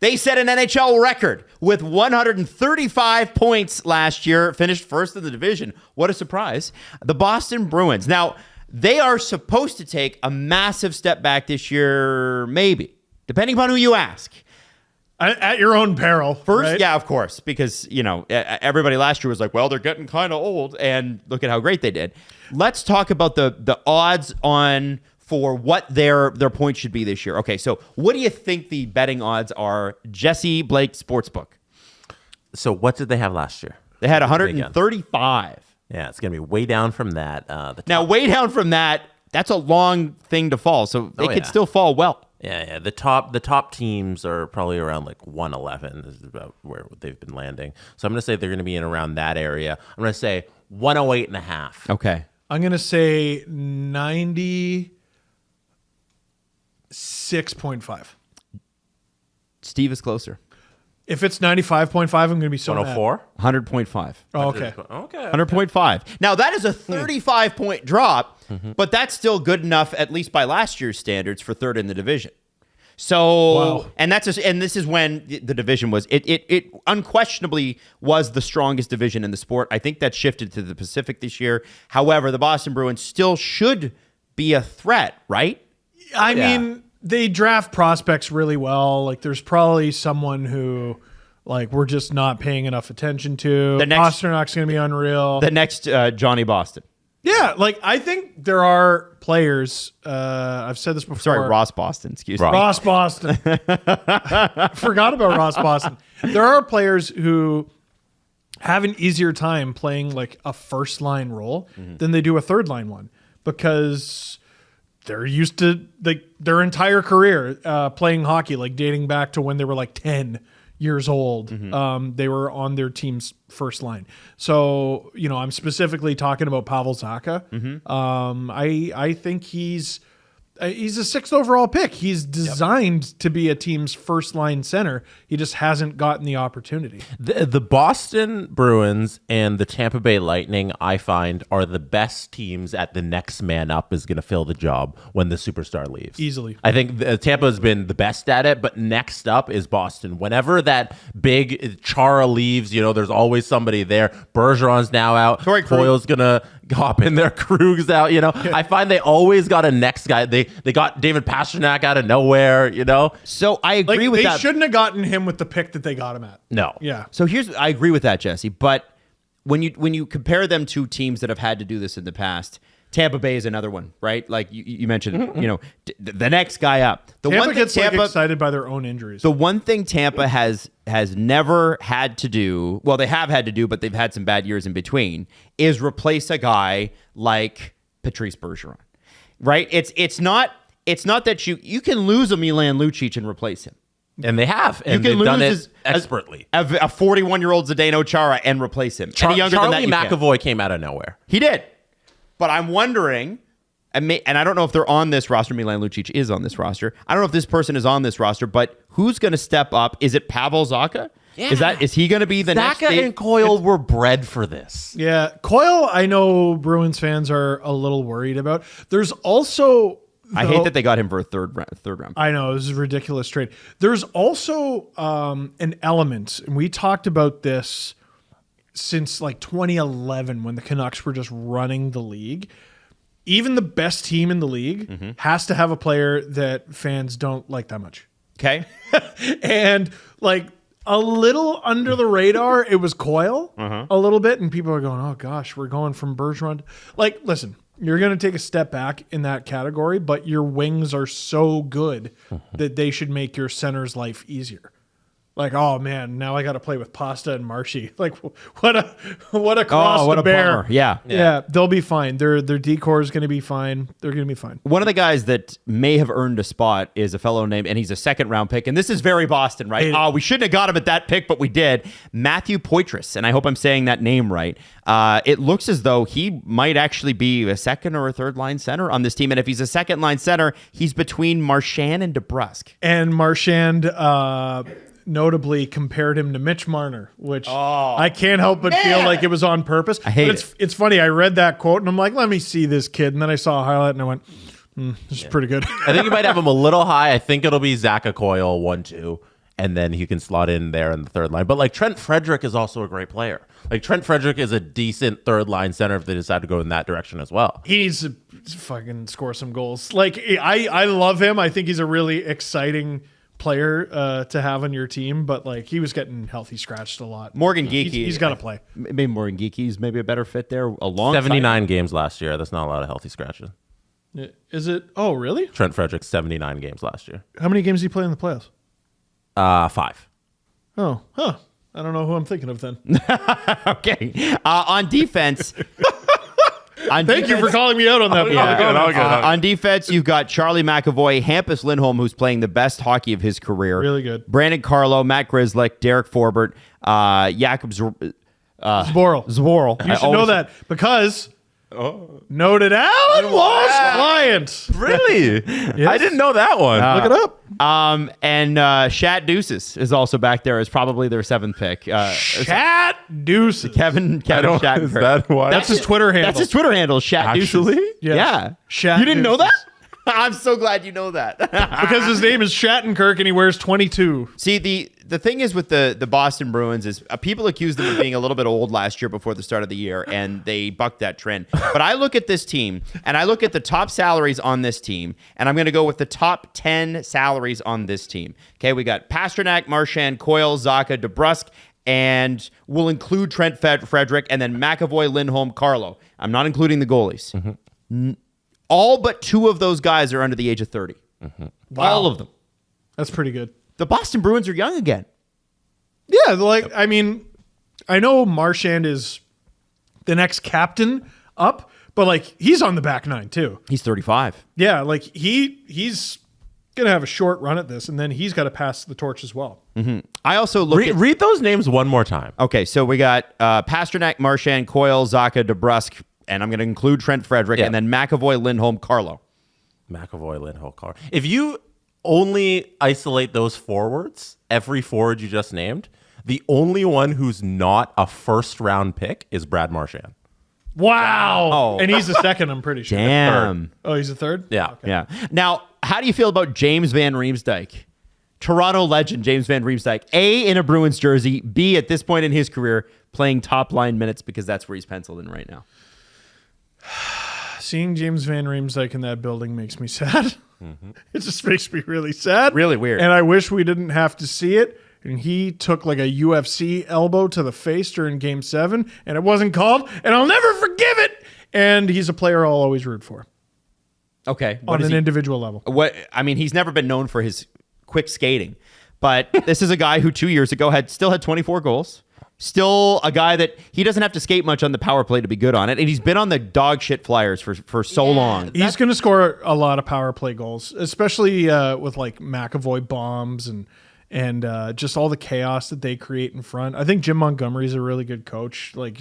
They set an NHL record with 135 points last year, finished first in the division. What a surprise. The Boston Bruins. Now, they are supposed to take a massive step back this year, maybe, depending upon who you ask. At your own peril. First, right? yeah, of course, because, everybody last year was like, well, they're getting kind of old, and look at how great they did. Let's talk about the odds on for what their points should be this year. Okay, so what do you think the betting odds are? Jesse Blake Sportsbook. So what did they have last year? They had 135. Yeah, it's going to be way down from that. Way down from that, that's a long thing to fall, so they could still fall well. Yeah. The top teams are probably around like 111 is about where they've been landing. So I'm going to say they're going to be in around that area. I'm going to say 108.5. Okay. I'm going to say 96.5. Steve is closer. If it's 95.5, I'm going to be so 104? 100.5. Oh, okay. 100.5. Now, that is a 35-point drop, but that's still good enough, at least by last year's standards, for third in the division. So, wow. And this is when the division was, it unquestionably was the strongest division in the sport. I think that shifted to the Pacific this year. However, the Boston Bruins still should be a threat, right? I mean, they draft prospects really well. Like, there's probably someone who, like, we're just not paying enough attention to. Pasternak's going to be unreal. The next Johnny Boston. Yeah, like, I think there are players. I've said this before. Sorry, Ross Boston. Excuse me. Ross Boston. I forgot about Ross Boston. There are players who have an easier time playing, like, a first-line role than they do a third-line one, because they're used to, like, their entire career playing hockey, like dating back to when they were like 10 years old. They were on their team's first line. So, I'm specifically talking about Pavel Zacha. I think he's a sixth overall pick. He's designed to be a team's first line center. He just hasn't gotten the opportunity. The Boston Bruins and the Tampa Bay Lightning, I find, are the best teams at the next man up is going to fill the job when the superstar leaves. Easily. I think Tampa has been the best at it, but next up is Boston. Whenever that big Chara leaves, there's always somebody there. Bergeron's now out. Coyle's going to hop in there. Krug's out. I find they always got a next guy. They got David Pastrnak out of nowhere. So I agree with that. They shouldn't have gotten him with the pick that they got him at. No. Yeah. So I agree with that, Jesse. But when you compare them to teams that have had to do this in the past, Tampa Bay is another one, right? Like you mentioned, the next guy up. Tampa gets excited by their own injuries. The one thing Tampa has never had to do, well, they have had to do, but they've had some bad years in between, is replace a guy like Patrice Bergeron, right? It's not that you can lose a Milan Lucic and replace him. And they have. And they've done it expertly. A 41-year-old Zdeno Chara and replace him. Any younger Charlie than that, McAvoy came out of nowhere. He did. But I'm wondering, and I don't know if they're on this roster. Milan Lucic is on this roster. I don't know if this person is on this roster, but who's going to step up? Is it Pavel Zacha? Yeah. Is he going to be the next? Zacha and Coyle were bred for this. Yeah. Coyle, I know Bruins fans are a little worried about. There's also... I hate that they got him for a third round. I know, this is a ridiculous trade. There's also an element, and we talked about this since like 2011 when the Canucks were just running the league. Even the best team in the league has to have a player that fans don't like that much. Okay. And like a little under the radar, it was Coyle a little bit, and people are going, oh gosh, we're going from Bergeron. Like, listen, you're going to take a step back in that category, but your wings are so good that they should make your center's life easier. Like, oh man, now I got to play with Pasta and Marshy. Like, what a cross to bear. Bummer. Yeah, they'll be fine. Their decor is going to be fine. They're going to be fine. One of the guys that may have earned a spot is a fellow named, and he's a second-round pick, and this is very Boston, right? We shouldn't have got him at that pick, but we did. Matthew Poitras, and I hope I'm saying that name right. It looks as though he might actually be a second or a third-line center on this team, and if he's a second-line center, he's between Marchand and DeBrusk. And Marchand... notably compared him to Mitch Marner, which I can't help but feel like it was on purpose. I hate it. It's funny. I read that quote and I'm like, let me see this kid. And then I saw a highlight and I went, this is pretty good. I think you might have him a little high. I think it'll be Zacha Coyle 1-2. and then he can slot in there in the third line. But like Trent Frederick is also a great player. Like Trent Frederick is a decent third line center if they decide to go in that direction as well. He needs to fucking score some goals. Like I love him. I think he's a really exciting player to have on your team, but like he was getting healthy scratched a lot. Morgan Geekie, he's got to play. Maybe Morgan Geekie's maybe a better fit there. 79 games last year. That's not a lot of healthy scratches. Is it? Oh, really? Trent Frederick 79 games last year. How many games did he play in the playoffs? 5. Oh, huh. I don't know who I'm thinking of then. Okay. On defense. Thank you for calling me out on that. On defense, you've got Charlie McAvoy, Hampus Lindholm, who's playing the best hockey of his career. Really good. Brandon Carlo, Matt Grzelcyk, Derek Forbort, Jakub Zboril. You should know that because noted Alan Walsh client. Really? Yes. I didn't know that one. Look it up. And Shat Deuces is also back there as probably their 7th pick. Shat Deuces. Kevin Shattenkirk. Is that why? That's his Twitter handle. That's his Twitter handle, Shat Deuces. Actually? Yes. Yeah. Shat You didn't know Deuces. that? I'm so glad you know that. Because his name is Shattenkirk and he wears 22. See, the thing is with the Boston Bruins is people accused them of being a little bit old last year before the start of the year, and they bucked that trend. But I look at this team, and I look at the top salaries on this team, and I'm going to go with the top 10 salaries on this team. Okay, we got Pasternak, Marchand, Coyle, Zacha, DeBrusk, and we'll include Trent Frederick, and then McAvoy, Lindholm, Carlo. I'm not including the goalies. Mm-hmm. All but 2 of those guys are under the age of 30. Mm-hmm. Wow. All of them. That's pretty good. The Boston Bruins are young again. Yeah, like I mean, I know Marchand is the next captain up, but like he's on the back 9 too. He's 35. Yeah, like he's gonna have a short run at this, and then he's got to pass the torch as well. Mm-hmm. I also look at read those names one more time. Okay, so we got Pasternak, Marchand, Coyle, Zacha, DeBrusk, and I'm going to include Trent Frederick, and then McAvoy, Lindholm, Carlo. McAvoy, Lindholm, Carlo. If you only isolate those forwards, every forward you just named, the only one who's not a first-round pick is Brad Marchand. Wow. Oh. And he's the second, I'm pretty sure. Damn. Oh, he's the third? Yeah. Okay. Yeah. Now, how do you feel about James Van Riemsdyk? Toronto legend James Van Riemsdyk. A, in a Bruins jersey. B, at this point in his career, playing top-line minutes because that's where he's penciled in right now. Seeing James Van Riemsdyk in that building makes me sad. Mm-hmm. It just makes me really sad. Really weird. And I wish we didn't have to see it. And he took like a UFC elbow to the face during Game 7, and it wasn't called, and I'll never forgive it. And he's a player I'll always root for. Okay. On an individual level. I mean, he's never been known for his quick skating, but this is a guy who 2 years ago still had 24 goals. Still a guy that he doesn't have to skate much on the power play to be good on it. And he's been on the dog shit Flyers for so long. He's going to score a lot of power play goals, especially with like McAvoy bombs and just all the chaos that they create in front. I think Jim Montgomery's a really good coach. Like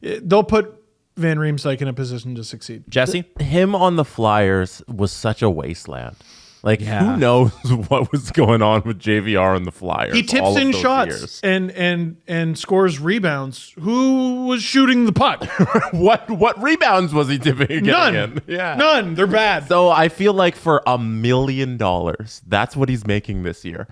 they'll put Van Riemsdyk in a position to succeed. Jesse? Him on the Flyers was such a wasteland. Like, who knows what was going on with JVR and the Flyers? He tips in shots and scores rebounds. Who was shooting the puck? What rebounds was he tipping? None. Yeah. None. They're bad. So I feel like for $1 million, that's what he's making this year.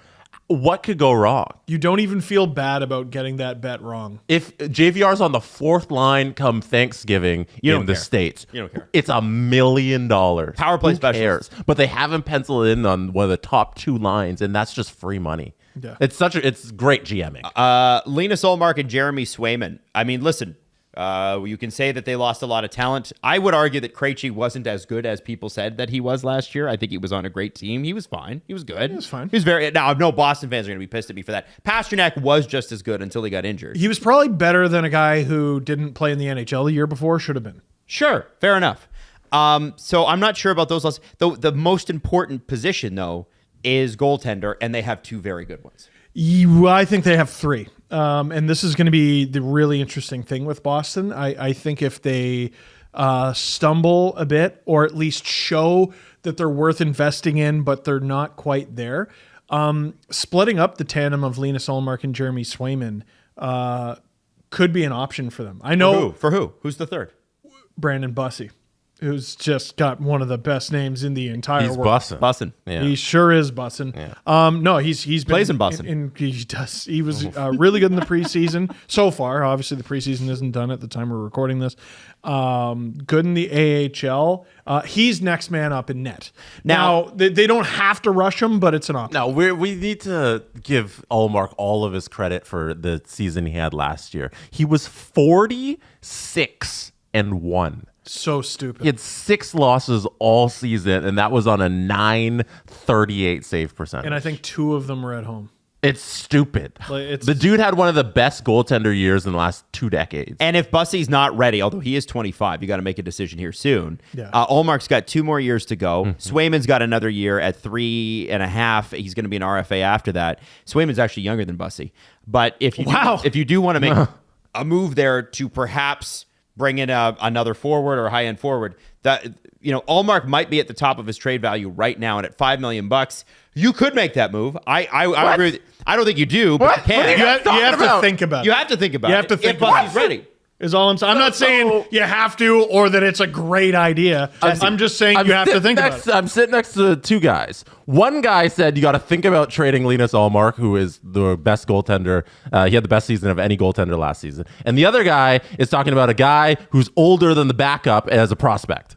What could go wrong? You don't even feel bad about getting that bet wrong. If JVR's on the 4th line come Thanksgiving in the States, you don't care. It's $1 million. Power play specialist. But they haven't penciled in on one of the top 2 lines, and that's just free money. Yeah. It's great GMing. Linus Ullmark and Jeremy Swayman. I mean, listen, you can say that they lost a lot of talent. I would argue that Krejci wasn't as good as people said that he was last year. I think he was on a great team. He was fine. He was good. He was fine. He was now, I know Boston fans are going to be pissed at me for that. Pasternak was just as good until he got injured. He was probably better than a guy who didn't play in the NHL the year before. Should have been. Sure. Fair enough. So I'm not sure about those losses. The most important position, though, is goaltender, and they have 2 very good ones. I think they have 3. And this is going to be the really interesting thing with Boston. I think if they stumble a bit, or at least show that they're worth investing in, but they're not quite there, splitting up the tandem of Linus Ullmark and Jeremy Swayman could be an option for them. I know For who? Who's the third? Brandon Bussey. who's just got one of the best names in the entire He's world. bussin'. Yeah. He sure is bussin'. Yeah. No, he's been Plays in bussin'. He does. He was really good in the preseason so far. Obviously, the preseason isn't done at the time we're recording this. Good in the AHL. He's next man up in net. Now they don't have to rush him, but it's an option. No, we need to give Ullmark all of his credit for the season he had last year. He was 46-1. So stupid. He had 6 losses all season, and that was on a .938 save percentage. And I think 2 of them were at home. It's stupid. The dude had one of the best goaltender years in the last 2 decades. And if Bussy's not ready, although he is 25, you got to make a decision here soon. Yeah. Ullmark's got 2 more years to go. Swayman's got another year at 3.5. He's going to be an RFA after that. Swayman's actually younger than Bussy. But if you do want to make a move there to perhaps bring in another forward or a high end forward, that Ullmark might be at the top of his trade value right now, and at $5 million, you could make that move. I agree. I don't think you do, but you can. You have to think about it. You have to think about it. You have to think if Bussy's ready. Is all I'm saying. I'm not saying you have to or that it's a great idea. I'm just saying you have to think about it. I'm sitting next to 2 guys. One guy said you got to think about trading Linus Ullmark, who is the best goaltender. He had the best season of any goaltender last season. And the other guy is talking about a guy who's older than the backup as a prospect.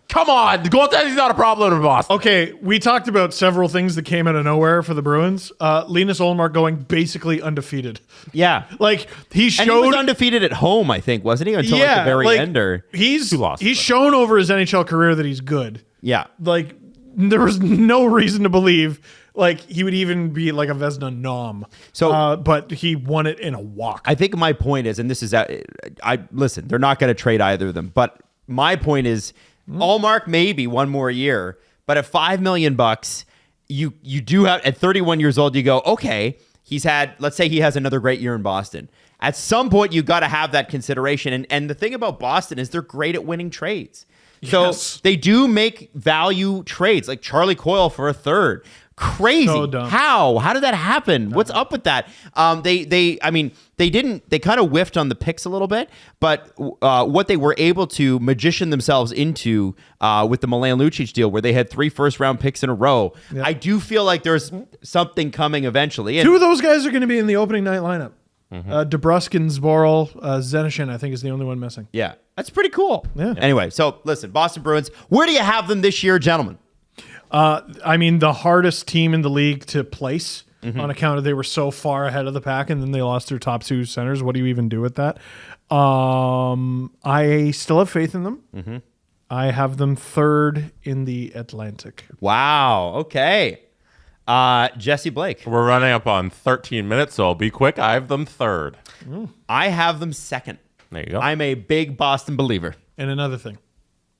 Come on, the goaltending's not a problem in Boston. Okay, we talked about several things that came out of nowhere for the Bruins. Linus Ullmark going basically undefeated. Yeah. Like he showed, and he was undefeated at home, I think, wasn't he? Until the very end. Or he's 2 losses. He's shown over his NHL career that he's good. Yeah. Like there was no reason to believe like he would even be like a Vezina nom. So, but he won it in a walk. I think my point is, and this is, listen, they're not going to trade either of them, but my point is, Ullmark maybe one more year, but at $5 million, you do have at 31 years old. You go, okay, let's say he has another great year in Boston. At some point, you got to have that consideration. And the thing about Boston is they're great at winning trades. So they do make value trades, like Charlie Coyle for a third. Crazy. So dumb. How did that happen? What's up with that? They kind of whiffed on the picks a little bit, but what they were able to magician themselves into with the Milan Lucic deal, where they had 3 first-round picks in a row, I do feel like there's something coming eventually. And 2 of those guys are going to be in the opening night lineup. DeBrusk, Zboril, Zenishin, I think, is the only one missing. Yeah, that's pretty cool. Yeah. Anyway, so listen, Boston Bruins, where do you have them this year, gentlemen? I mean, the hardest team in the league to place on account of they were so far ahead of the pack and then they lost their top 2 centers. What do you even do with that? I still have faith in them. I have them 3rd in the Atlantic. Wow. Okay. Jesse Blake. We're running up on 13 minutes, so I'll be quick. I have them 3rd. I have them 2nd. There you go. I'm a big Boston believer. And another thing.